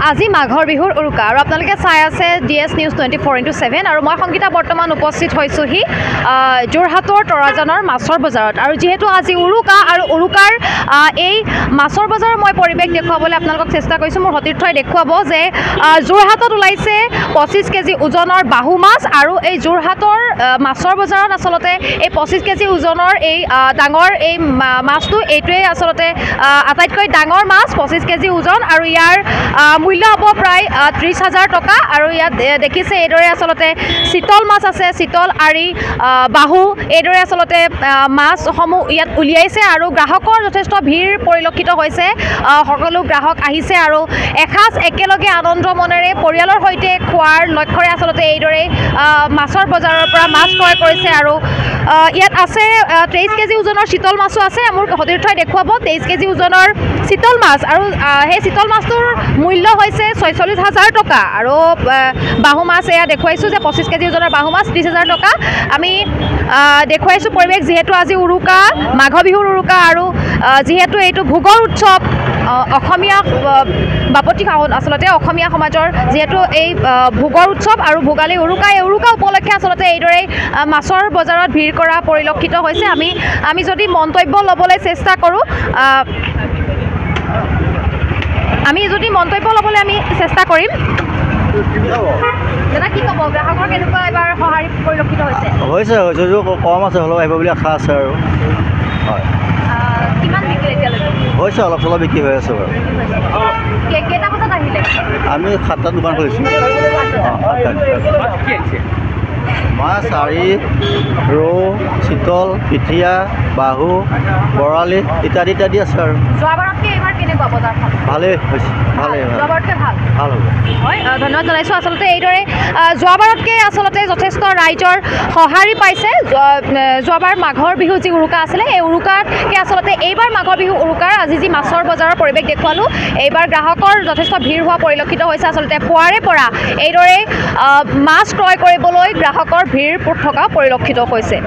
আজি মাঘৰ বিহুৰ উৰুকা আৰু আপোনালোকে চাই আছে DS News 24/7 আৰু মই সংগীতা বৰ্তমান উপস্থিত হৈছোহি যোৰহাটৰ তৰাজানৰ মাছৰ বজাৰত আৰু যেহেতু আজি উৰুকা আৰু উৰুকাৰ এই মাছৰ বজাৰৰ মই পৰিৱেশ দেখুৱাবলৈ আপোনালোকক চেষ্টা কৰিছোঁ মোৰ সতীৰ্থই দেখুৱাব যে যোৰহাটত ওলাইছে 25 কেজি ওজনৰ বাহু মাছ আৰু এই যোৰহাটৰ মাছৰ বজাৰত আসলতে এই 25 কেজি ওজনৰ এই ডাঙৰ এই মাছটো এইটোৱে আসলতে আটাইতকৈ ডাঙৰ মাছ 25 কেজি ওজন আৰু ইয়াৰ মূল্য হ'ব প্ৰায় 30,000 টকা আৰু ইয়াত দেখিছে এইদৰে আসলতে চিতল মাছ আছে চিতল আৰি বাহু এইদৰে আসলতে মাছসমূহ ইয়াত উলিয়াইছে আৰু গ্ৰাহকৰ যথেষ্ট ভিৰ পৰিলক্ষিত হৈছে সকলো গ্ৰাহক আহিছে আৰু এসাঁজ একেলগে আনন্দ মনেৰে পৰিয়ালৰ সৈতে খোৱাৰ লক্ষ্যৰে আসলতে এইদৰে মাছৰ বজাৰৰ পৰা মাছ ক্ৰয় কৰিছে আৰু ইয়াত আছে 23 কেজি ওজনৰ চিতল মাছো আছে মোৰ সতীৰ্থই দেখুৱাব 23 কেজি ওজনৰ চিতল মাছ আৰু সেই চিতল মাছটোৰ মূল্য হৈছে 46,000 টকা আৰু বাহু মাছ এয়া দেখুৱাইছোঁ যে 25 কেজি ওজনৰ বাহু মাছ 30,000 টকা আমি দেখুৱাইছোঁ পৰিৱেশ যিহেতু আজি উৰুকা মাঘ বিহুৰ উৰুকা আৰু যিহেতু এইটো ভোগৰ উৎসৱ অসমীয়া বাপতি সাহোন আসলতে অসমীয়া সমাজৰ যিহেতু এই ভোগৰ উৎসৱ আৰু ভোগালী উৰুকা এই উৰুকা উপলক্ষে আসলতে এইদৰে মাছৰ বজাৰত ভিৰ কৰা পৰিলক্ষিত হৈছে আমি যদি মন্তব্য ল'বলৈ চেষ্টা কৰোঁ আমি চেষ্টা কৰিম দাদা কি ক'ব গ্ৰাহকৰ কেনেকুৱা এবাৰ সঁহাৰি পৰিলক্ষিত হৈছে কম আছে হ'লেও আহিব বুলি আশা আছে আৰু হয় কিমান বিক্ৰী এতিয়ালৈকে হৈছে অলপ চলপ বিক্ৰী হৈ আছে বাৰু কেইটা বজাত আহিলে আমি 7টাত দোকান খুলিছোঁ মাছ আৰি ৰৌ চিতল পিঠিয়া বাহু বৰালি ইত্যাদি ইত্যাদি আছে আৰু যোৱাবাৰতকৈ এইবাৰ কেনেকুৱা বজাৰখন ভালেই হৈছে ভালেই যোৱাবাৰতকৈ ভাল ভাল হ'ব হয় ধন্যবাদ জনাইছোঁ আচলতে এইদৰে যোৱাবাৰতকৈ আচলতে যথেষ্ট ৰাইজৰ সঁহাৰি পাইছে যোৱাবাৰ মাঘৰ বিহু যি উৰুকা আছিলে এই উৰুকাতকৈ আচলতে এইবাৰ মাঘৰ বিহু উৰুকাৰ আজি যি মাছৰ বজাৰৰ পৰিৱেশ দেখুৱালোঁ এইবাৰ গ্ৰাহকৰ যথেষ্ট ভিৰ হোৱা পৰিলক্ষিত হৈছে আচলতে পুৱাৰে পৰা এইদৰে মাছ ক্ৰয় কৰিবলৈ গ্ৰাহকৰ ভিৰ থকা পৰিলক্ষিত হৈছে